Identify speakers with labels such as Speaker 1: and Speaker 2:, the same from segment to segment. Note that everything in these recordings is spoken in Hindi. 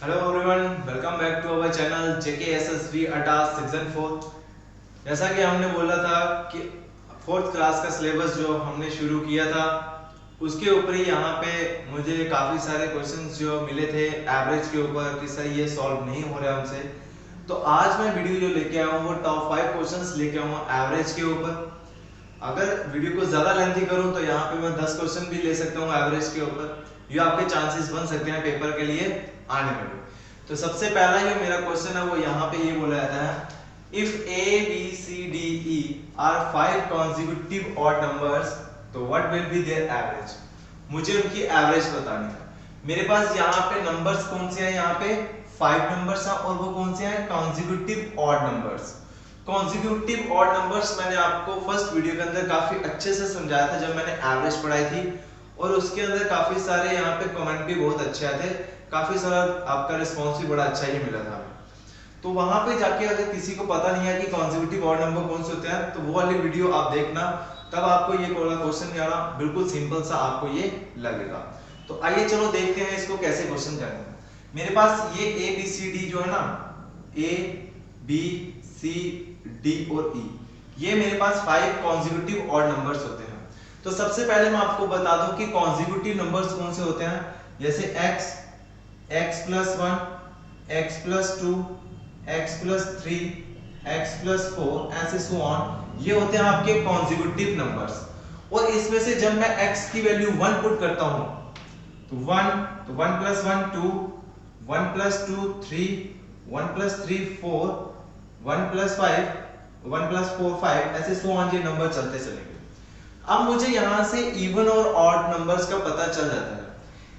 Speaker 1: Hello everyone, welcome back to our channel JKSSV ATAS season 4। जैसा कि हमने बोला था कि फोर्थ क्लास का सिलेबस जो हमने शुरू किया था उसके ऊपर ही यहाँ पे मुझे काफ़ी सारे क्वेश्चंस जो मिले थे एवरेज के ऊपर कि सर ये सॉल्व नहीं हो रहा हमसे। तो आज मैं वीडियो जो लेके आया हूँ वो टॉप 5 क्वेश्चंस लेके आया हूँ एवरेज के ऊपर। अगर वीडियो को ज़्यादा लेंथी करूँ तो यहाँ पे मैं 10 क्वेश्चन भी ले सकता हूँ एवरेज के ऊपर। ये आपके चांसेस बन सकते हैं पेपर के लिए आने में। तो सबसे पहला जो मेरा क्वेश्चन है वो यहाँ पे ये बोला जाता है if A B C D E are 5 consecutive odd numbers तो what will be their average। मुझे उनकी एवरेज बतानी है। मेरे पास यहाँ पे नंबर्स कौन से हैं, यहाँ पे 5 नंबर्स हैं और वो कौन से हैं, consecutive odd numbers. Consecutive odd numbers मैंने आपको फर्स्ट वीडियो के अंदर काफी अच्छे से समझाया था जब मैंने एवरेज पढ़ाई थी, और उसके अंदर काफी सारे यहाँ पे कमेंट भी बहुत अच्छे आए थे, काफी सारा आपका रिस्पॉन्स भी बड़ा अच्छा ही मिला था। तो वहां पे जाके अगर किसी को पता नहीं है कि कॉन्जिक्यूटिव ऑड नंबर कौन से होते हैं तो वो वाली वीडियो आप देखना, तब आपको ये क्वेश्चन नहीं आना, बिल्कुल सिंपल सा आपको ये लगेगा। तो आइए चलो देखते हैं इसको कैसे क्वेश्चन करना है। मेरे पास ये A B C D जो है ना, A B C D और E, ये मेरे पास 5 कॉन्जिक्यूटिव ऑड नंबर्स होते हैं। तो सबसे पहले मैं आपको बता दूं कि कॉन्जिक्यूटिव नंबर्स कौन से होते हैं, जैसे x x+1 x+2 x+3 x+4 ऐसे सो ऑन, ये होते हैं आपके कॉन्जिक्यूटिव नंबर्स। और इसमें से जब मैं x की वैल्यू 1 पुट करता हूं तो 1 + 1 2 1 + 2 3 1 + 3 4 1 + 5 1 + 4 5 ऐसे सो ऑन, ये नंबर चलते चलेंगे। अब मुझे यहां से इवन और ऑड नंबर्स का पता चल जाता है।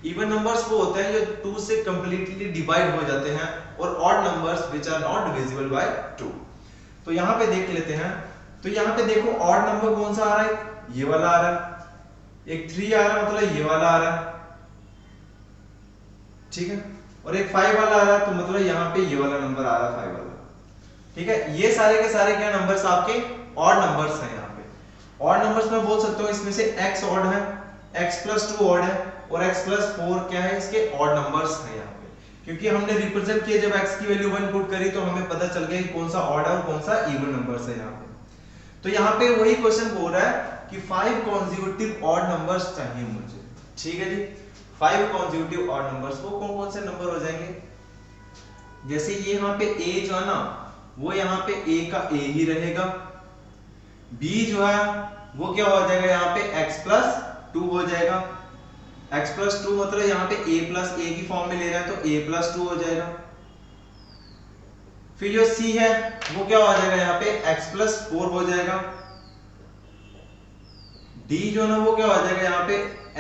Speaker 1: इवन नंबर्स वो होते हैं जो 2 से कंप्लीटली डिवाइड हो जाते हैं, और odd numbers which are not divisible by 2। तो यहां पे देख लेते हैं। तो यहां पे देखो ऑड नंबर कौन सा आ रहा है, ये वाला आ रहा है। एक 3 आ रहा है मतलब ये वाला आ रहा है, ठीक है। और एक 5 वाला आ रहा है तो मतलब यहां पे ये वाला नंबर आ रहा है 5 वाला, ठीक है। ये सारे के सारे क्या नंबर्स आपके ऑड नंबर्स हैं। यहाँ पे ऑड नंबर्स में बोल सकता हूँ इसमें से x ऑड है, x+2 ऑड है, और x+4 क्या है, इसके ऑड नंबर्स हैं यहाँ पे। क्योंकि हमने रिप्रेजेंट किया जब x की वैल्यू 1 पुट करी तो हमें पता चल गया कि कौन सा ऑड है और कौन सा इवन नंबर्स है यहाँ पे। तो यहाँ पे वही क्वेश्चन बोल रहा है कि 5 कॉन्जिक्यूटिव ऑड नंबर्स चाहिए मुझे, ठीक है जी। 5 कॉन्जिक्यूटिव ऑड नंबर्स, वो कौन कौन से नंबर हो जाएंगे, जैसे ये यहाँ पे a जो है ना, वो यहाँ पे a का a ही रहेगा। b जो है वो क्या हो जाएगा, यहाँ पे x+2 हो जाएगा। x+2 मतलब यहाँ पे a की फॉर्म में ले रहा है तो a+2 हो जाएगा। फिर जो c है वो क्या हो जाएगा, यहाँ पे x+4 हो जाएगा। d जो ना वो क्या हो जाएगा, यहाँ पे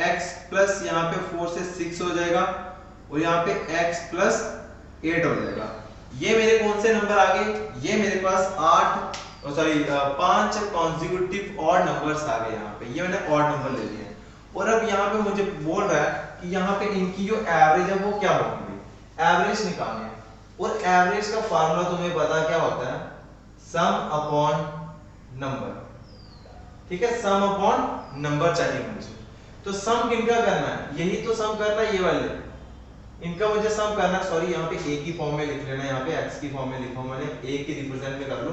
Speaker 1: x+ यहाँ पे 4 से 6 हो जाएगा, और यहाँ पे x+8 हो जाएगा। ये मेरे कौन से नंबर आ गए, ये मेरे पास 5 कॉन्जिक्यूटिव ऑड नंबर्स आ गए यहाँ पे, ये मैंने ऑड नंबर ले लिए। और अब यहाँ पे मुझे बोल रहा है कि यहाँ पे इनकी जो एवरेज है वो क्या होगी, एवरेज निकालनी है। और एवरेज का फार्मूला तुम्हें पता क्या होता है, सम अपॉन नंबर, ठीक है। सम अपॉन नंबर चाहिए मुझे। तो सम किनका करना है, यही तो सम करना है, ये वाले इनका मुझे सम करना है। सॉरी यहाँ पे a की फॉर्म में लिख लेना, यहाँ पे x की फॉर्म में लिखा मैंने, a की रिप्रेजेंट में कर लो,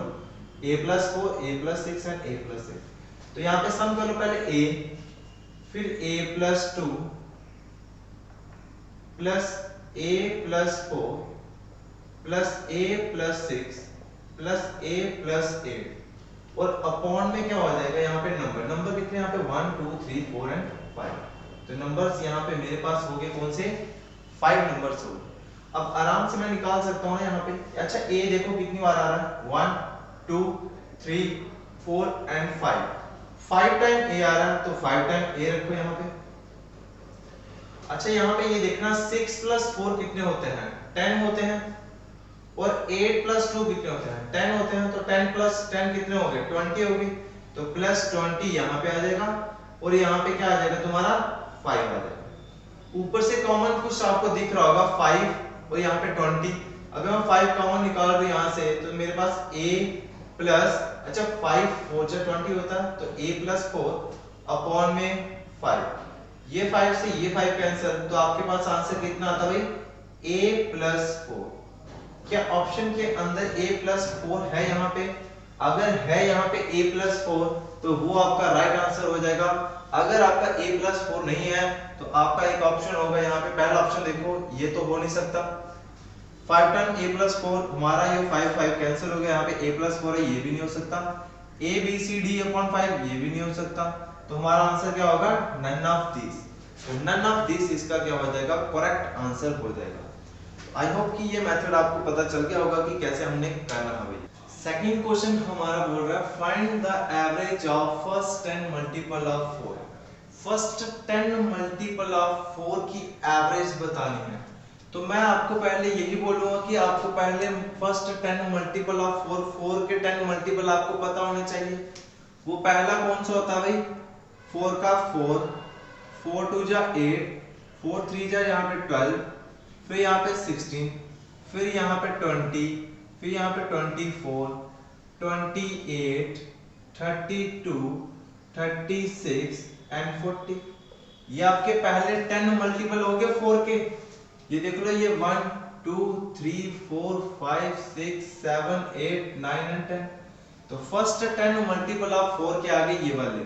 Speaker 1: a+4 a+6 एंड a+6। तो यहाँ पे सम कर लो, पहले a, फिर a+2 plus a+4 plus a+6 plus a+8, और अपॉन में क्या हो जाएगा, यहाँ पे नंबर कितने, यहाँ पे 1 2 3 4 एंड 5। तो नंबर्स यहाँ पे मेरे पास हो गए कौन से, 5 नंबर्स हो गए। अब आराम से मैं निकाल सकता हूँ यहाँ पे। अच्छा a देखो कितनी बार आ रहा है, 1 2 3 4 एंड 5 टाइम a आ रहा है तो 5 टाइम a रखो यहाँ पे। अच्छा यहाँ पे ये देखना 6+4 कितने होते हैं, 10 होते हैं, और 8+2 कितने होते हैं, 10 होते हैं। तो 10 + 10 कितने हो गए, 20 हो गए। तो +20 यहाँ पे आ जाएगा, और यहाँ पे क्या आ जाएगा तुम्हारा 5 आ जाएगा। ऊपर से कॉमन कुछ आपको दिख रहा होगा 5 और यहाँ पे 20। अगर मैं 5 कॉमन निकाल रहा हूँ यहाँ से तो मेरे पास a प्लस, अच्छा 5 4 जा 20 होता है, तो a+4 अपॉन में 5, ये 5 से ये 5 कैंसिल, तो आपके पास आंसर कितना आता भाई a+4। क्या ऑप्शन के अंदर a+4 है यहाँ पे? अगर है यहाँ पे a+4 तो वो आपका राइट आंसर हो जाएगा। अगर आपका a+4 नहीं है तो आपका एक ऑप्शन होगा यहाँ पे, पहला ऑप्शन देखो, ये तो हो नहीं सकता। 5 टाइम a+4 हमारा ये 5 5 कैंसिल हो गया, यहाँ पे a+4 है, ये भी नहीं हो सकता। a b c d upon 5 ये भी नहीं हो सकता। तो हमारा आंसर क्या होगा? None of this. तो नन ऑफ दिस इसका क्या हो जाएगा? करेक्ट आंसर हो जाएगा। आई होप कि ये मेथड आपको पता चल गया होगा कि कैसे हमने करना है भाई। सेकंड क्वेश्चन हमारा बोल रहा है find the average of first 10 multiple of 4। First 10 multiple of 4 की एवरेज बतानी है। तो मैं आपको पहले यही बोलूंगा कि आपको पहले फर्स्ट 10 मल्टीपल ऑफ 4, 4 के 10 मल्टीपल आपको पता होने चाहिए। वो पहला कौन सा होता है भाई? 4 का 4, 4 2 जा 8, 4 3 जा यहाँ पे 12, फिर यहाँ पे 16, फिर यहाँ पे 20, फिर यहाँ पे 24, 28, 32, 36 एंड 40। ये आपके पहले 10 मल्टीपल हो गए 4 के। ये देख लो, ये 1 2 3 4 5 6 7 8 9 एंड 10। तो फर्स्ट 10 मल्टीपल ऑफ 4 के आगे ये वाले,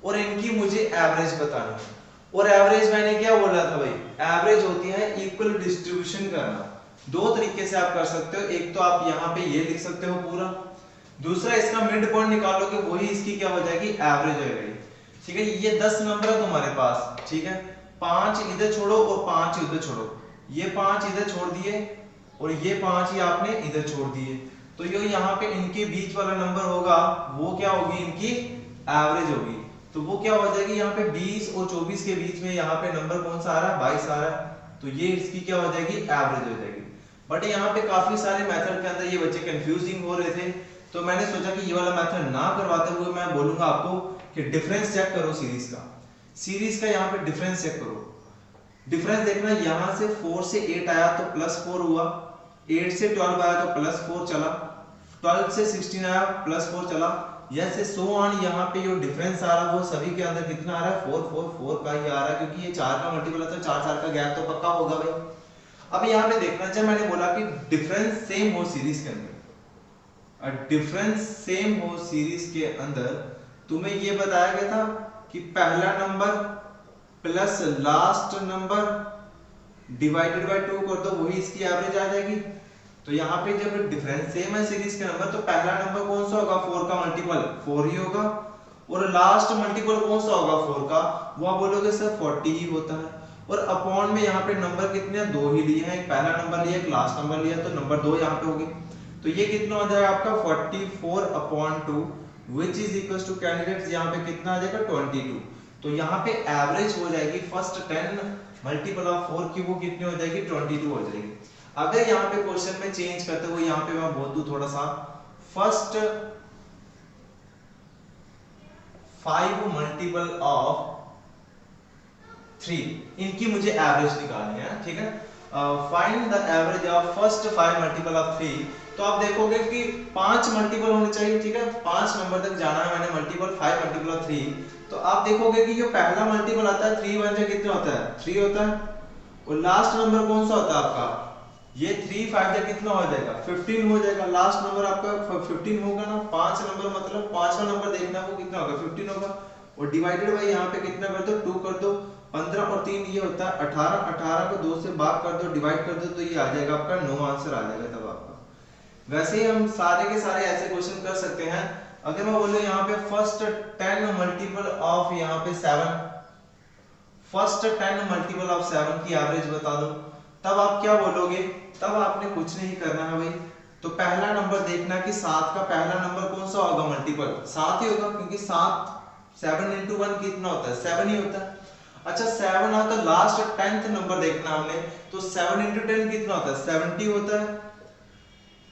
Speaker 1: और इनकी मुझे एवरेज बतानी है। और एवरेज मैंने क्या बोला था भाई? एवरेज होती है इक्वल डिस्ट्रीब्यूशन करना। दो तरीके से आप कर सकते हो, एक तो आप यहाँ पे ये लिख सकते हो पूरा, दूसरा इसका मिड पॉइंट निकालोगे, वही इसकी क्या हो जाएगी? एवरेज हो जाएगी। ठीक है, ये 10 नंबर है तुम्हारे पास, ठीक है, 5 इधर छोड़ो और 5 इधर छोड़ो, ये 5 इधर छोड़ दिए और ये 5 ही आपने इधर छोड़ दिए, तो ये यहाँ पे इनके बीच वाला नंबर होगा, वो क्या होगी? इनकी एवरेज होगी। तो वो क्या हो जाएगी? यहाँ पे 20 और 24 के बीच में यहाँ पे नंबर कौन सा आ रहा है? 22 आ रहा है, तो ये इसकी क्या हो जाएगी? एवरेज हो जाएगी। बट यहाँ पे काफी सारे मेथड के अंदर ये बच्चे कंफ्यूजिंग हो रहे थे, तो मैंने सोचा कि ये वाला मेथड ना करवाते हुए मैं बोलूंगा आपको कि डिफरेंस चेक करो सीरीज का। सीरीज का यहाँ पे डिफरेंस चेक करो। डिफरेंस देखना, यहाँ से 4 से 8 आया तो +4 हुआ, 8 से 12 आया तो +4 चला, 12 से 16 आया +4 चला, जैसे सो ऑन। यहाँ पे जो डिफरेंस आ रहा है वो सभी के अंदर कितना आ रहा है? 4 4 4 का ही आ रहा है, क्योंकि ये 4 का मल्टीपल है तो 4 4 का गैप तो पक्का होगा भाई। अब यहाँ पे देखना चाहिए, मैंने बोला कि डिफरेंस सेम हो सीरीज के अंदर, डिफरेंस सेम हो सीरीज के अंदर, तुम्हें ये बताया गया था कि पहला number plus last number divided by 2 कर दो, वही इसकी एवरेज आ जाएगी। तो यहाँ पे जब डिफरेंस सेम है सीरीज के नंबर, तो पहला नंबर कौन सा होगा? 4 का मल्टीपल 4 ही होगा, और लास्ट मल्टीपल कौन सा होगा 4 का? वो आप बोलोगे सर 40 ही होता है। और अपॉन में यहाँ पे नंबर कितने हैं? 2 ही लिए हैं, एक पहला नंबर लिया, एक लास्ट नंबर लिया, तो नंबर 2 यहाँ पे होगी। तो ये कितना हो जाएगा आपका? 44/2 which is equals to candidates यहाँ पे कितना आ जाएगा? 22। तो यहाँ पे एवरेज हो जाएगी फर्स्ट 10 मल्टीपल ऑफ 4 की, वो कितनी हो जाएगी? 22 हो जाएगी। अगर यहाँ पे क्वेश्चन में चेंज करते हुए यहाँ पे मैं बोल दूं थोड़ा सा, फर्स्ट 5 मल्टीपल ऑफ 3, इनकी मुझे एवरेज निकालनी है, ठीक है। Find the average of first 5 multiple of 3। तो आप देखोगे कि 5 मल्टीपल होने चाहिए, ठीक है, 5 नंबर तक जाना है मैंने मल्टीपल 5 मल्टीपल ऑफ 3। तो आप देखोगे कि जो पहला मल्टीपल आता है 3 1 कितना होता है? 3 होता है, और लास्ट नंबर कौन सा होता है आपका? ये 3 5 कितना हो जाएगा? 15 हो जाएगा। लास्ट नंबर आपका 15 होगा ना, 5 नंबर मतलब 5वां नंबर देखना वो कितना होगा? 15 होगा, और डिवाइडेड बाय यहाँ पे कितना कर दो? 2 कर दो, 15 और 3 ये होता है 18, 18 को 2 से भाग कर दो, डिवाइड कर दो, तो ये आ जाएगा आपका 9 आंसर आ जाएगा तब आपका। वैसे ही हम सारे के सारे ऐसे क्वेश्चन कर सकते हैं। अगर मैं बोलूं यहाँ पे फर्स्ट 10 मल्टीपल ऑफ यहाँ पे 7, फर्स्ट 10 मल्टीपल ऑफ 7 की एवरेज बता दो, तब आप क्या बोलोगे? तब आपने कुछ नहीं करना है भाई। तो पहला नंबर देखना कि 7 का पहला नंबर कौन सा होगा? मल्टीपल 7 ही होगा, क्योंकि 7 into 1 कितना होता है? 7 ही होता है। अच्छा 7 आता है, लास्ट 10th नंबर देखना हमने, तो 7 into 10 कितना होता है? 70 होता है,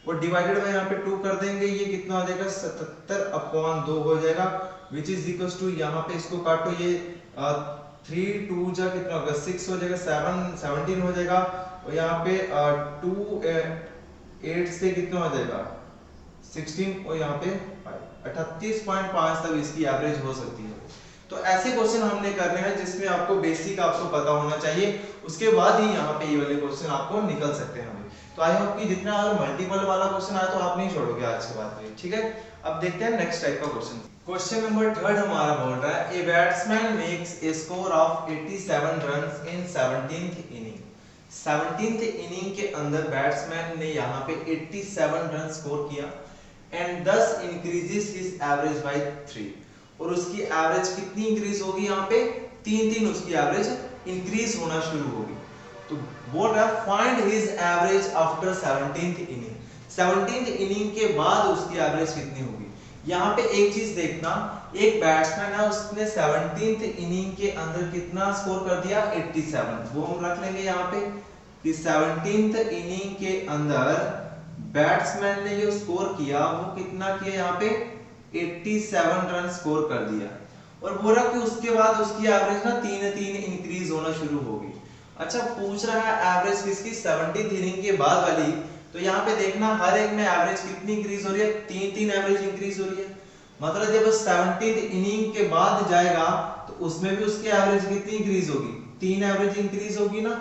Speaker 1: और डिवाइडेड बाय यहाँ पे 2 कर देंगे, ये कितना हो जाएगा? 77/2 हो जाएगा, विच इज इक्वल्स टू, यहाँ पे इसको काटो, ये 3 2 जा कितना होगा? 6 हो जाएगा, 7 17 हो जाएगा, और यहाँ पे 2 8 से कितना हो जाएगा? 16, और यहाँ पे 5 38.5 तक इसकी एवरेज हो सकती है। तो ऐसे क्वेश्चन हमने करने हैं जिसमें आपको बेसिक आपको पता होना चाहिए, उसके बाद ही यहाँ पे ये वाले क्वेश्चन आपको निकल सकते हैं। तो आई होप कि जितना अगर मल्टीपल वाला क्वेश्चन आया तो आप नहीं छोड़ोगे आज के बाद में, ठीक है। अब देखते हैं नेक्स्ट टाइप का क्वेश्चन। क्वेश्चन नंबर 3 हमारा बोल रहा है, a batsman makes a score of 87 runs in 17th inning. 17th inning के अंदर बैट्समैन ने यहाँ पे 87 रन स्कोर किया and thus increases his average by 3, और उसकी एवरेज कितनी इंक्रीज होगी, यहाँ पे 3 उसकी एवरेज इंक्रीज होना शुरू होगी। तो बोल रहा है find his average after 17th inning. 17th inning के बाद उसकी एवरेज कितनी होगी। यहाँ पे एक चीज देखना, एक बैट्समैन है उसने 17th इनिंग के अंदर कितना स्कोर कर दिया 87, वो हम रख लेंगे यहाँ पे कि 17th इनिंग के अंदर बैट्समैन ने जो स्कोर किया वो कितना किया, यहाँ पे 87 रन स्कोर कर दिया, और बोला कि उसके बाद उसकी एवरेज ना 3 इंक्रीज होना शुरू होगी। अच्छा पूछ रहा है एवरेज किसकी, 17th इनिंग के बाद वाली। तो यहाँ पे देखना हर एक में एवरेज कितनी इंक्रीज हो रही है, 3 एवरेज इंक्रीज हो रही है। मतलब जब 17th इनिंग के बाद जाएगा तो उसमें भी उसकी एवरेज कितनी इंक्रीज होगी, 3 एवरेज इंक्रीज होगी ना।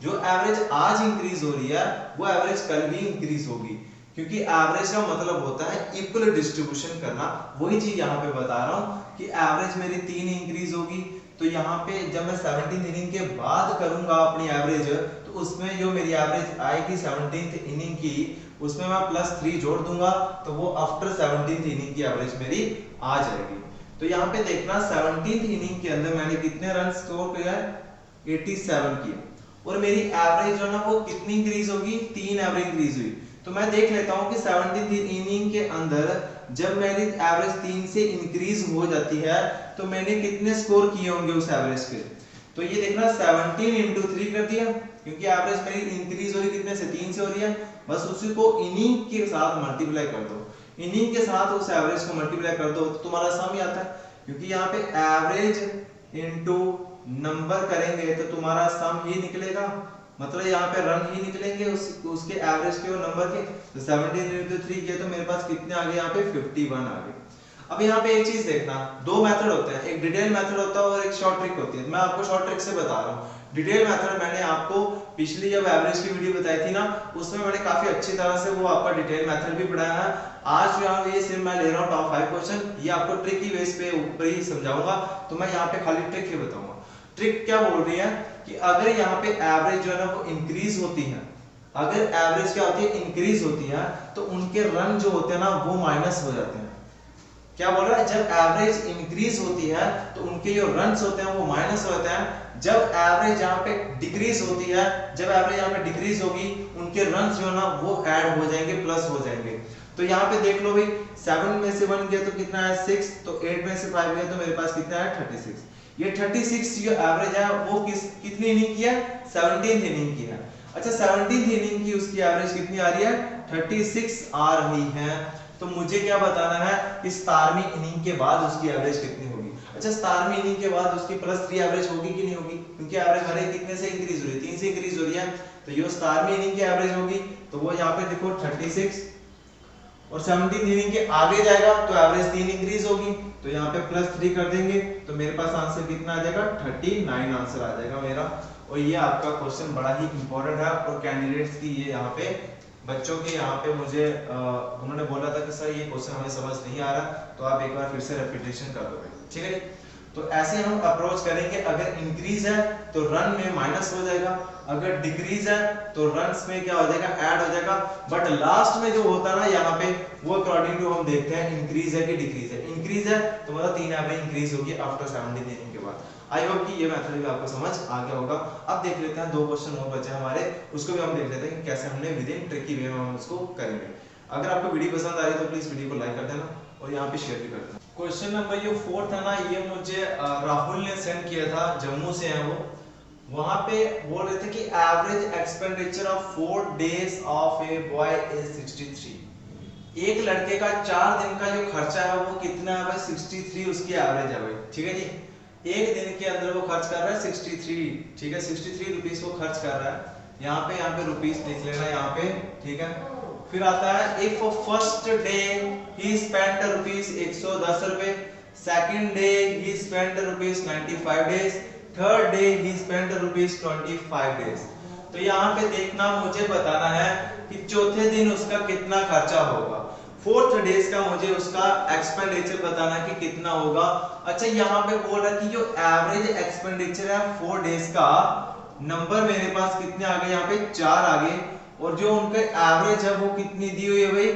Speaker 1: जो एवरेज आज इंक्रीज हो रही है वो एवरेज कल भी इंक्रीज होगी, क्योंकि एवरेज का मतलब होता है इक्वल डिस्ट्रीब्यूशन करना। वही चीज यहाँ पे बता रहा हूँ कि एवरेज मेरी 3 इंक्रीज होगी, तो यहाँ पे जब मैं 17th इनिंग के बाद करूंगा अपनी एवरेज, तो उसमें जो मेरी एवरेज आएगी 17th इनिंग की, उसमें मैं +3 जोड़ दूंगा, तो वो आफ्टर 17th इनिंग की एवरेज मेरी आ जाएगी। तो यहाँ पे देखना 17th इनिंग के अंदर मैंने कितने रन स्कोर किया, 87 किया, और मेरी एवरेज जो है ना वो कितनी इंक्रीज होगी, 3 एवरेज इंक्रीज हुई। तो मैं देख लेता हूँ कि 17th इनिंग के अंदर जब मेरी एवरेज 3 से इंक्रीज हो जाती है तो मैंने कितने स्कोर किए होंगे उस एवरेज के। तो ये देखना 17 × 3 कर दिया, क्योंकि एवरेज मेरी इंक्रीज हो रही कितने से, 3 से हो रही है। बस उसी को इनिंग के साथ मल्टीप्लाई कर दो, इनिंग के साथ उस एवरेज को मल्टीप्लाई कर दो तो तुम्हारा सम ही आता है, क्योंकि यहाँ पे एवरेज इनटू नंबर करेंगे तो तुम्हारा सम ही निकलेगा, मतलब यहाँ पे रन ही निकलेंगे उसके एवरेज के और नंबर के। तो 17 × 3 किया तो मेरे पास कितने आ गए, यहाँ पे 51 आ गए। अब यहाँ पे एक चीज देखना, 2 मेथड होते हैं, एक डिटेल मेथड होता है और एक शॉर्ट ट्रिक होती है। मैं आपको शॉर्ट ट्रिक से बता रहा हूँ। डिटेल मेथड मैंने आपको पिछली जब एवरेज की वीडियो बताई थी ना, उसमें मैंने काफी अच्छी तरह से वो आपका डिटेल मेथड भी पढ़ाया है। आज यहाँ ये सिर्फ मैं ले रहा हूँ टॉप 5 क्वेश्चन, ये आपको ट्रिक की बेस पे ऊपर ही समझाऊंगा, तो मैं यहाँ पे खाली ट्रिक ही बताऊंगा। ट्रिक क्या बोल रही है कि अगर यहाँ पे एवरेज जो है ना वो इंक्रीज होती है, अगर एवरेज क्या होती है, इंक्रीज होती है, तो उनके रन जो होते हैं ना वो माइनस हो जाते हैं। क्या बोल रहा है, जब एवरेज इंक्रीज होती है तो उनके जो रन्स होते हैं वो माइनस होते हैं। जब एवरेज यहाँ पे डिक्रीज होती है, जब एवरेज यहाँ पे डिक्रीज होगी, उनके रन्स जो है ना वो ऐड हो जाएंगे, प्लस हो जाएंगे। तो यहाँ पे देख लो भाई, 7 में से 1 गया तो कितना है 6, तो 8 में से 5 गया तो मेरे पास कितना है 36। ये 36 जो एवरेज है वो कितनी इनिंग की है, 17th इनिंग की है। अच्छा 17th इनिंग की उसकी एवरेज कितनी आ रही है, 36 आ रही है। तो मुझे क्या बताना है कि 17वीं इनिंग के बाद उसकी एवरेज कितनी होगी। अच्छा 17वीं इनिंग के बाद उसकी +3 एवरेज होगी कि नहीं होगी, क्योंकि एवरेज हर एक कितने से इंक्रीज हो रही है, 3 से इंक्रीज हो रही है। तो ये 17वीं इनिंग की एवरेज होगी, तो वो यहाँ पे देखो 36, और 17th इनिंग के आगे जाएगा तो एवरेज 3 इंक्रीज होगी, तो यहाँ पे +3 कर देंगे तो मेरे पास आंसर कितना आ जाएगा, 39 आंसर आ जाएगा मेरा। और ये आपका क्वेश्चन बड़ा ही इंपॉर्टेंट है, और कैंडिडेट्स की ये यहाँ पे बच्चों के यहाँ पे मुझे उन्होंने बोला था कि सर ये क्वेश्चन हमें समझ नहीं आ रहा, तो आप एक बार फिर से रेपिटेशन कर दोगे, ठीक है। तो ऐसे हम अप्रोच करेंगे, अगर इंक्रीज है तो रन में माइनस हो जाएगा, अगर डिक्रीज है तो रन्स में क्या हो जाएगा, ऐड हो जाएगा। बट लास्ट में जो होता है ना यहाँ पे, वो अकॉर्डिंग टू हम देखते हैं इंक्रीज है कि डिक्रीज है। इंक्रीज है तो मतलब 3 एवरेज इंक्रीज होगी आफ्टर 17 इनिंग के बाद। आई होप कि ये मेथड भी आपको समझ आ गया होगा। अब देख लेते हैं 2 क्वेश्चन और बचे हमारे, उसको भी हम देख लेते हैं कि कैसे हमने विद इन ट्रिकी वे में हम उसको करेंगे। अगर आपको वीडियो पसंद आ रही है तो प्लीज वीडियो को लाइक कर देना और यहाँ पे शेयर भी कर देना। क्वेश्चन नंबर ये 4 था ना, ये मुझे राहुल ने सेंड किया था, जम्मू से है वो। वहां पे बोल रहे थे कि average expenditure of 4 days of a boy is 63। एक लड़के का 4 दिन का जो खर्चा है वो कितना है भाई, 63 उसकी एवरेज है भाई, ठीक है जी। एक दिन के अंदर वो खर्च कर रहा है 63, ठीक है, 63 रुपीस वो खर्च कर रहा है। यहाँ पे रुपीस लिख लेना यहाँ पे, ठीक है। फिर आता है if first day he spent rupees 110 रुपए, सेकंड डे ही स्पेंट ₹95 days, थर्ड डे ही स्पेंट ₹25 days। तो यहाँ पे देखना, मुझे बताना है कि चौथे दिन उसका कितना खर्चा होगा। फोर्थ डेज का मुझे उसका एक्सपेंडिचर बताना कि कितना होगा। अच्छा यहाँ पे बोल रहा है कि जो एवरेज एक्सपेंडिचर है 4 डेज का, नंबर मेरे पास कितने आ गए, यहाँ पे 4 आ गए, और जो उनके एवरेज है वो कितनी दी हुई है भाई,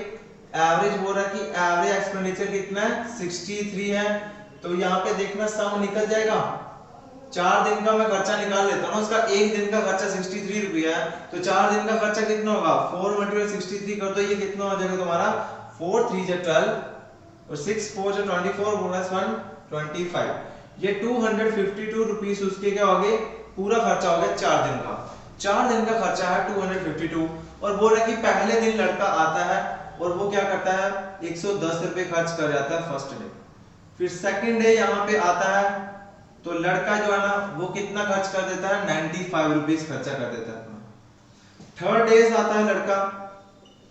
Speaker 1: एवरेज बोल रहा है कि एवरेज एक्सपेंडिचर कितना है 63 है। तो यहाँ पे देखना सम निकल जाएगा, 4 दिन का मैं खर्चा निकाल लेता हूँ, उसका एक दिन का खर्चा 63 रुपया है, तो 4 दिन का खर्चा कितना होगा, 4 × 63 कर दो, ये कितना हो जाएगा तुम्हारा 4 3 12 और 6 4 24 बोनस 1 25, ये 252 रुपीस उसके क्या हो गए, पूरा खर्चा हो गया 4 दिन का। 4 दिन का खर्चा है 252, और बोल रहा है कि पहले दिन लड़का आता है और वो क्या करता है 110 रुपए खर्च कर जाता है फर्स्ट डे। फिर सेकंड डे यहाँ पे आता है तो लड़का जो है ना वो कितना खर्च कर देता है 95 रुपीस खर्चा कर देता है। थर्ड डे आता है लड़का,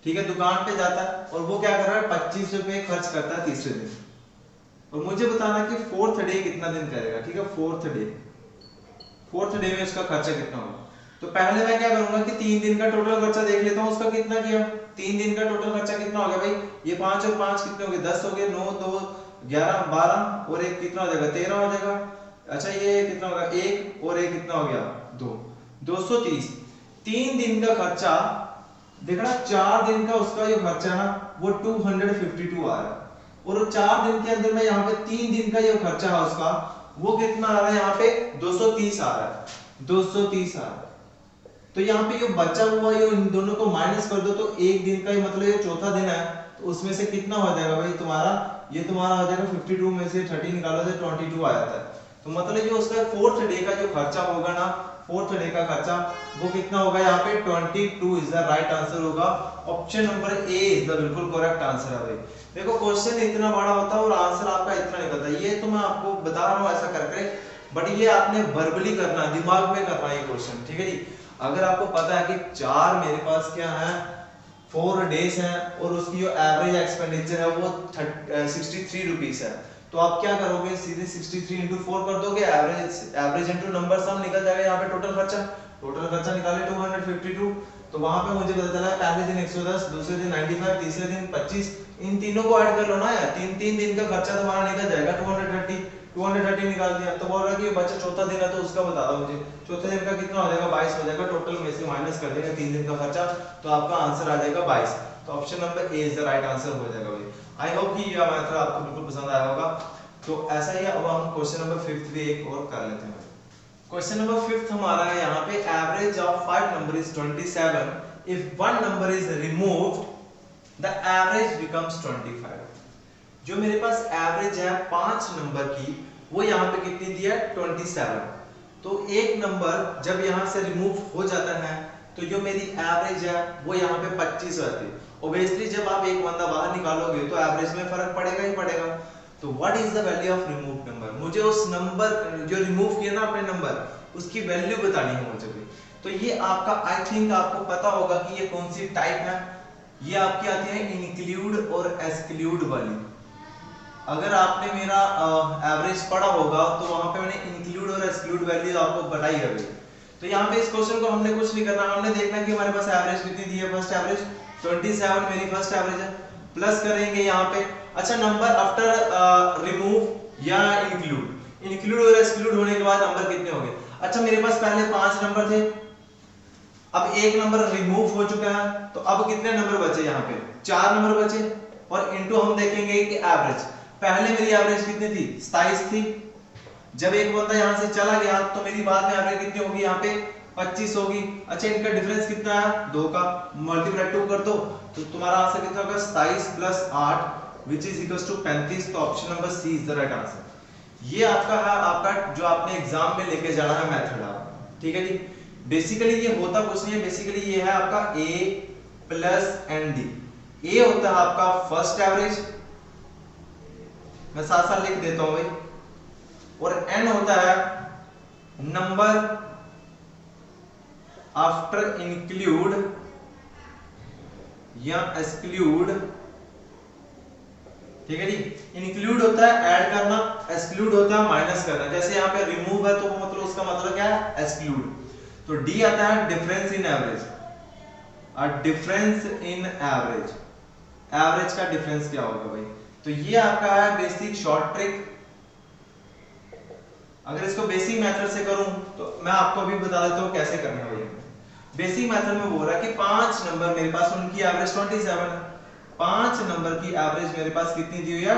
Speaker 1: ठीक है, दुकान पे जाता है और वो क्या कर रहा है 25 रुपए खर्च करता है तीसरे दिन। और मुझे बताना कि फोर्थ डे कितना दिन करेगा, ठीक है, फोर्थ डे में उसका खर्चा कितना होगा। तो पहले मैं क्या करूंगा कि 3 दिन का टोटल खर्चा देख लेता हूँ, उसका कितना किया, 3 दिन का टोटल खर्चा कितना हो गया भाई, ये 5 और 5 कितने हो गए 10 हो गए, 9 2 11 12 और एक कितना हो जाएगा 13 हो जाएगा। अच्छा ये कितना होगा 1 और 1 कितना हो गया 2, 230। 3 दिन का खर्चा देखना, 4 दिन का उसका जो खर्चा है ना वो 252 आ रहा है, और 4 दिन के अंदर में यहाँ पे 3 दिन का जो खर्चा है उसका वो कितना आ रहा है, यहाँ पे 230 आ रहा है, 230 आ रहा है। तो यहाँ पे जो बचा हुआ ये इन दोनों को माइनस कर दो तो एक दिन का ही मतलब ये चौथा दिन है, तो उसमें से कितना हो जाएगा भाई तुम्हारा, ये तुम्हारा हो जाएगा 52 में से 30 निकालो तो 22 आ जाता है। तो मतलब जो उसका फोर्थ डे का जो खर्चा होगा ना, फोर्थ डे का खर्चा वो कितना होगा, यहाँ पे 22 इज द राइट आंसर होगा। Option number A is the बिल्कुल करेक्ट आंसर है भाई। देखो क्वेश्चन इतना बड़ा होता है और आंसर आपका इतना निकलता है, ये तो मैं आपको बता रहा हूँ ऐसा करके, बट ये आपने वर्बली करना, दिमाग में करना ये क्वेश्चन, ठीक है जी। अगर आपको पता है कि 4 मेरे पास क्या है 4 डेज है और उसकी जो एवरेज एक्सपेंडिचर है वो 63 रुपीस है, तो आप क्या करोगे सीधे 63 into 4 कर दोगे, एवरेज इनटू नंबर सम निकल जाएगा। यहाँ पे टोटल खर्चा निकाले 252, तो वहां पे मुझे पता चला पहले दिन 110, दूसरे दिन 95, तीसरे दिन 25, इन तीनों को ऐड कर लो ना यार, 3 दिन का खर्चा तुम्हारा निकल जाएगा 230 निकाल दिया। तो बोल रहा है कि बच्चा चौथा दिन है तो उसका बता दो मुझे, चौथे दिन का कितना हो जाएगा 22 हो जाएगा, टोटल में से माइनस कर देंगे 3 दिन का खर्चा, तो आपका आंसर आ जाएगा 22। तो option number A is the right answer हो जाएगा भाई। आई होप कि ये मेथड आपको बिल्कुल पसंद आया होगा। तो ऐसा ही अब हम क्वेश्चन नंबर 5th भी एक और कर लेते हैं। क्वेश्चन नंबर 5th हमारा है यहाँ पे, average of 5 number is 27, if one number is removed the average becomes 25। जो मेरे पास एवरेज है 5 नंबर की, वो यहाँ पे कितनी दी है 27, तो एक नंबर जब यहाँ से रिमूव हो जाता है तो जो मेरी एवरेज है वो यहाँ पे 25 रहती है। ऑब्वियसली जब आप एक बंदा बाहर निकालोगे तो एवरेज में फर्क पड़ेगा ही पड़ेगा। तो what is the value of remove number, मुझे उस नंबर जो रिमूव किया ना अपने नंबर उसकी वैल्यू बतानी है मुझे। तो ये आपका आई थिंक आपको पता होगा कि ये कौन सी टाइप है, ये आपकी आती है इंक्लूड और एक्सक्लूड वाली। अगर आपने मेरा एवरेज पढ़ा होगा तो वहां पे मैंने इंक्लूड और एक्सक्लूड वैल्यू आपको बताई है। तो यहाँ पे इस क्वेश्चन को हमने कुछ नहीं करना, हमने देखना कि हमारे पास एवरेज कितनी दी है, फर्स्ट एवरेज 27 मेरी फर्स्ट एवरेज है, प्लस करेंगे यहाँ पे। अच्छा नंबर आफ्टर रिमूव या इंक्लूड और एक्सक्लूड होने के बाद नंबर कितने हो गए। अच्छा मेरे पास पहले 5 नंबर थे, अब एक नंबर रिमूव हो चुका है, तो अब कितने नंबर बचे, यहाँ पे 4 नंबर बचे, और इनटू हम देखेंगे कि एवरेज, पहले मेरी एवरेज कितनी थी 27 थी, जब एक बंदा यहाँ से चला गया तो मेरी बाद में एवरेज कितनी होगी, यहाँ पे 25 होगी। अच्छा इनका डिफरेंस कितना है 2 का, मल्टीप्लाई 2 कर दो तो तुम्हारा आंसर कितना होगा 27 + 8 विच इज इक्वल्स टू 35। तो option number C is the right answer. ये आपका है, आपका जो आपने एग्जाम में लेके जाना है मेथड आप, ठीक है जी। बेसिकली ये होता कुछ नहीं है, बेसिकली ये है आपका a + ND। a होता है आपका फर्स्ट एवरेज, मैं साथ साथ लिख देता हूं भाई, और n होता है नंबर आफ्टर इंक्लूड या एक्सक्लूड ठीक है जी। इंक्लूड होता है ऐड करना, एक्सक्लूड होता है माइनस करना। जैसे यहाँ पे रिमूव है तो वो मतलब उसका मतलब क्या है, एक्सक्लूड। तो डी आता है difference in average, difference in average, average का डिफरेंस क्या होगा भाई। तो ये आपका है बेसिक शॉर्ट ट्रिक। अगर इसको बेसिक मेथड से करूं तो मैं आपको अभी बता देता हूं कैसे करना है भैया। बेसिक मेथड में बोल रहा है कि 5 नंबर मेरे पास, उनकी एवरेज 27 है, 5 नंबर की एवरेज मेरे पास कितनी दी हुई है,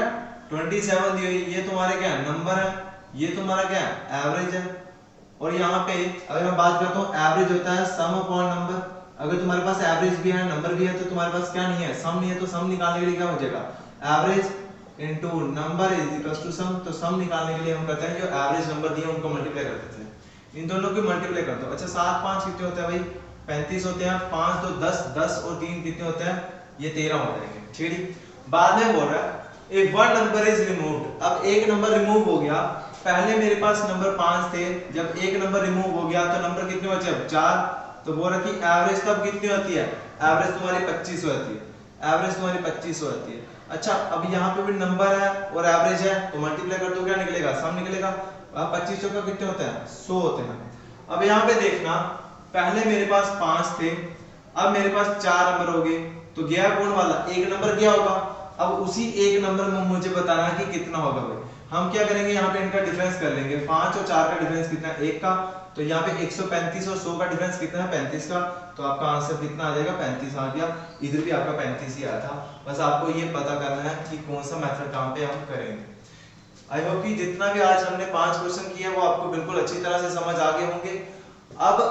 Speaker 1: 27 दी हुई। ये तुम्हारे क्या नंबर है, ये तुम्हारा क्या एवरेज है। और यहाँ पे अगर मैं बात करता हूँ, एवरेज होता है सम अपॉन नंबर। अगर तुम्हारे पास एवरेज भी है नंबर भी है तो तुम्हारे पास क्या नहीं है, सम नहीं है। तो सम निकालने के लिए क्या हो जाएगा, average into number is equal to sum. तो सम निकालने के लिए हम करते हैं जो एवरेज नंबर दिए उनको मल्टीप्लाई कर देते हैं, इन दोनों को मल्टीप्लाई करते हो। अच्छा 7 5 कितने होते हैं भाई, 35 होते हैं। 5 2 10, 10 और 3 कितने होते हैं, ये 13 हो जाएंगे। ठीक है। बाद में बोल रहा है if one number is removed. अब एक नंबर रिमूव हो गया, पहले मेरे पास नंबर 5 थे, जब एक नंबर रिमूव हो गया तो नंबर कितने बचे, अब 4। तो बोल रहा कि एवरेज तब कितनी होती है, एवरेज तुम्हारी 25 होती है, एवरेज तुम्हारी 25 होती है। अच्छा अब यहाँ पे भी नंबर है और एवरेज है तो मल्टीप्लाई कर दो, क्या निकलेगा, सम निकलेगा। 25 का कितने होते हैं, 100 होते हैं। अब यहाँ पे देखना, पहले मेरे पास 5 थे, अब मेरे पास 4 नंबर हो गए, तो गया कौन वाला, एक नंबर गया होगा। अब उसी एक नंबर में मुझे बताना है कि कितना होगा भाई। हम क्या करेंगे, यहाँ पे इनका डिफरेंस कर लेंगे। 5 और 4 का डिफरेंस कितना है, 1 का। तो यहाँ पे 135 और 100 का डिफरेंस कितना है, 35 का। तो आपका आंसर कितना आ जाएगा, 35 आ गया। इधर भी आपका 35 ही आया था। बस आपको ये पता करना है कि कौन सा मेथड कहाँ पे हम करेंगे। आई होप कि जितना भी आज हमने 5 क्वेश्चन किए वो आपको बिल्कुल अच्छी तरह से समझ आ गए होंगे। अब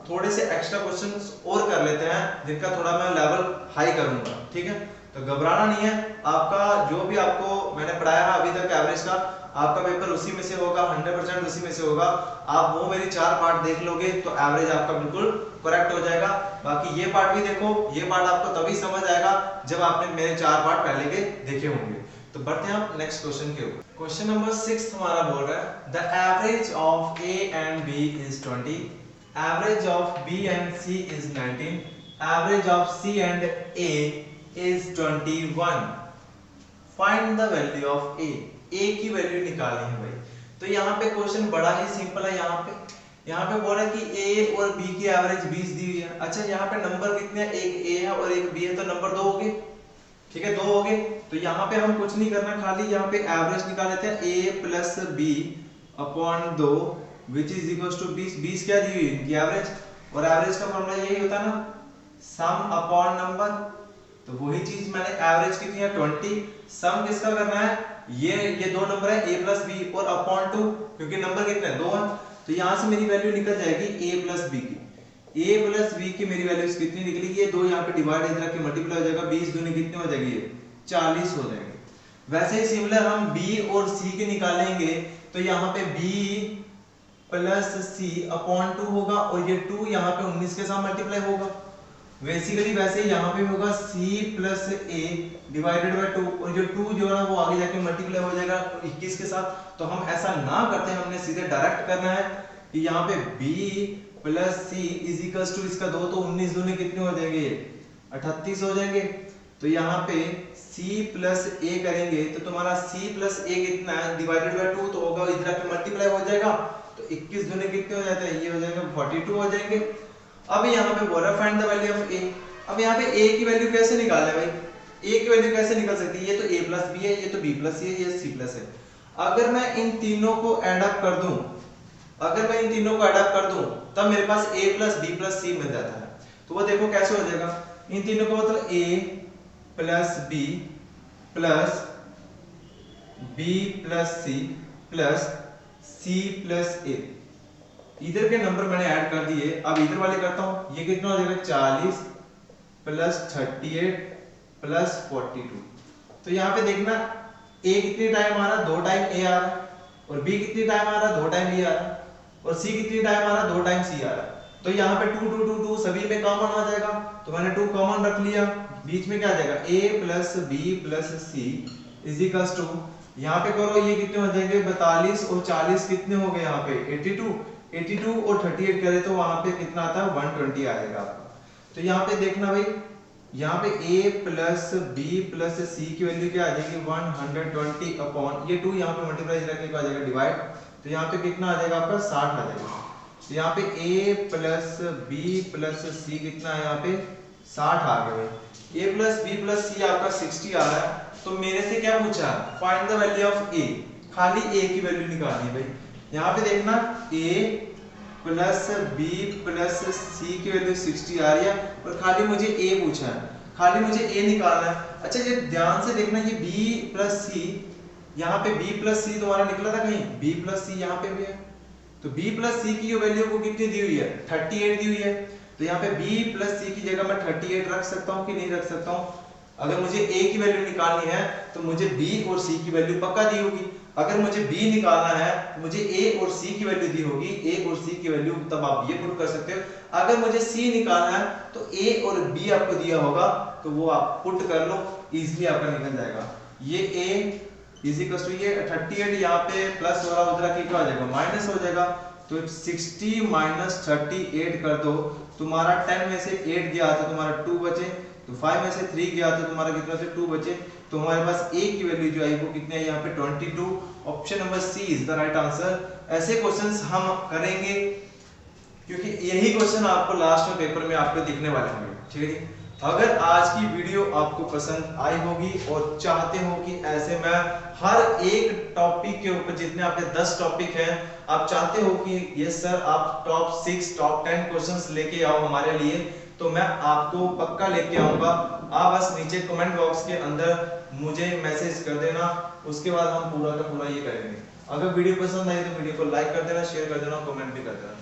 Speaker 1: थोड़े से एक्स्ट्रा क्वेश्चंस और कर लेते हैं जिनका थोड़ा मैं लेवल हाई करूंगा। ठीक है, तो घबराना नहीं है। आपका जो भी आपको मैंने पढ़ाया है अभी तक एवरेज का, आपका पेपर उसी में से होगा, 100% उसी में से होगा। आप वो मेरी 4 पार्ट देख लोगे तो एवरेज आपका बिल्कुल करेक्ट हो जाएगा। बाकी ये पार्ट भी देखो, ये पार्ट आपको तभी समझ आएगा जब आपने मेरे 4 पार्ट पहले के देखे होंगे। तो बढ़ते हैं आप नेक्स्ट क्वेश्चन के ऊपर। क्वेश्चन नंबर 6 हमारा बोल रहा है the average of A and B is 20, average of B and C is 19, average of C and A is 21, find the value of a, a की वैल्यू निकालनी है भाई। तो यहाँ पे क्वेश्चन बड़ा ही सिंपल है। यहाँ पे बोल रहा है कि a और b की एवरेज 20 दी हुई है। अच्छा यहाँ पे नंबर कितने हैं, एक a है और एक b है, तो नंबर 2 हो गए। ठीक है, 2 हो गए। तो यहाँ पे हम कुछ नहीं करना, खाली यहाँ पे एवरेज निकाल लेते हैं, a plus b upon 2 which is equal to 20। 20 क्या दी हुई है, इनकी एवरेज। और एवरेज का फॉर्मूला यही होता है ना, सम अपॉन नंबर। तो वही चीज मैंने, एवरेज कितनी है 20, सम किसका करना है, ये 2 नंबर है a प्लस b और अपॉन 2, क्योंकि नंबर कितने हैं 2 है। तो यहाँ से मेरी वैल्यू निकल जाएगी a प्लस b की। a प्लस b की मेरी वैल्यू कितनी निकलेगी, ये 2 यहाँ पे डिवाइड इधर के मल्टीप्लाई हो जाएगा, 20 दूनी कितने हो जाएगी, 40 हो जाएंगे। वैसे ही सिमिलर हम b और c के निकालेंगे, तो यहाँ पे b प्लस c अपॉन 2 होगा और ये 2 यहाँ पे 19 के साथ मल्टीप्लाई होगा। बेसिकली वैसे ही यहाँ पे होगा c plus a divided by 2 और जो 2 जो है ना वो आगे जाके मल्टीप्लाई हो जाएगा 21 के साथ। तो हम ऐसा ना करते हैं, हमने सीधे डायरेक्ट करना है कि यहाँ पे b plus c is equals to इसका 2, तो 19 दूनी कितने हो जाएंगे, 38 हो जाएंगे। तो यहाँ पे c प्लस a करेंगे तो तुम्हारा c प्लस a कितना है, डिवाइडेड बाय 2 तो होगा, इधर पे मल्टीप्लाई हो जाएगा तो 21 दूनी कितने हो जाते हैं, ये हो जाएगा 42 हो जाएंगे। अब यहाँ पे बोल रहा है find the value of a। अब यहाँ पे a की वैल्यू कैसे निकाले भाई, a की वैल्यू कैसे निकल सकती है, ये तो a प्लस b है, ये तो b प्लस c है, ये c प्लस है। अगर मैं इन तीनों को ऐड अप कर दूं, अगर मैं इन तीनों को ऐड अप कर दूं तब मेरे पास a plus b plus c मिल जाता है। तो वो देखो कैसे हो जाएगा, इन तीनों को मतलब a plus b plus b plus c plus c plus a, इधर के नंबर मैंने ऐड कर दिए। अब इधर वाले करता हूं, ये कितना हो जाएगा 40 प्लस 38 प्लस 42। तो यहाँ पे देखना a कितनी टाइम आ रहा है, 2 टाइम a आ रहा है, और b कितनी टाइम आ रहा है, 2 टाइम b आ रहा है, और c कितनी टाइम आ रहा है, 2 टाइम c आ रहा है। तो यहाँ पे 2 2 2 2 सभी में कॉमन आ जाएगा, तो मैंने 2 कॉमन रख लिया, बीच में क्या आ जाएगा a plus b plus c is equals to, यहाँ पे करो ये कितने हो जाएंगे 42 और 40 कितने हो गए यहाँ पे 82 और 38 करें तो वहां पे कितना आता है 120 आएगा आपका। तो यहाँ पे देखना भाई यहाँ पे a प्लस बी प्लस सी की वैल्यू क्या आ जाएगी 120 अपॉन ये 2 यहाँ पे मल्टीप्लाई रखने को आ जाएगा डिवाइड, तो यहाँ पे कितना आ जाएगा आपका 60 आ जाएगा। तो यहाँ पे a प्लस बी प्लस सी कितना है यहाँ पे 60 आ गया भाई। a प्लस बी प्लस सी आपका 60 आ रहा है, तो मेरे से क्या पूछा find the value of a, खाली a की वैल्यू निकालनी है भाई। यहाँ पे देखना a प्लस बी प्लस सी की वैल्यू 60 आ रही है और खाली मुझे a पूछा है, खाली मुझे a निकालना है। अच्छा ये ध्यान से देखना ये b प्लस सी, यहाँ पे b प्लस सी तुम्हारा निकला था कहीं, b प्लस सी यहाँ पे भी है, तो b प्लस सी की वैल्यू को कितनी दी हुई है 38 दी हुई है, तो यहाँ पे b प्लस सी की जगह मैं 38 रख सकता हूँ कि नहीं रख सकता हूँ। अगर मुझे a की वैल्यू निकालनी है तो मुझे b और c की वैल्यू पक्का दी होगी, अगर मुझे b निकालना है तो मुझे a और c की वैल्यू दी होगी, a और c की वैल्यू तब आप ये पुट कर सकते हो। अगर मुझे c निकालना है तो a और b आपको दिया होगा तो वो आप पुट कर लो, इजीली आपका निकल जाएगा। ये a इज इक्वल टू ये 38 यहाँ पे प्लस हो रहा उधर क्या हो जाएगा माइनस हो जाएगा, तो 60 माइनस 38 कर दो, तुम्हारा 10 में से 8 गया तो तुम्हारा 2 बचे, तो 5 में से 3 गया तो तुम्हारा कितना से 2 बचे, तो हमारे पास a की वैल्यू जो आई वो कितनी है यहाँ पे 22। Option number C is the right answer. ऐसे क्वेश्चंस हम करेंगे क्योंकि यही क्वेश्चन आपको लास्ट में पेपर में आपको दिखने वाले होंगे, ठीक है। अगर आज की वीडियो आपको पसंद आई होगी और चाहते हो कि ऐसे मैं हर एक टॉपिक के ऊपर जितने आपके 10 टॉपिक हैं आप चाहते हो कि यस सर आप टॉप 6 टॉप 10 क्वेश्चंस लेके आओ हमारे लिए, तो मैं आपको पक्का लेके आऊंगा। आप बस नीचे कमेंट बॉक्स के अंदर मुझे मैसेज कर देना, उसके बाद हम पूरा का पूरा ये करेंगे। अगर वीडियो पसंद आई तो वीडियो को लाइक कर देना, शेयर कर देना, कमेंट भी कर देना।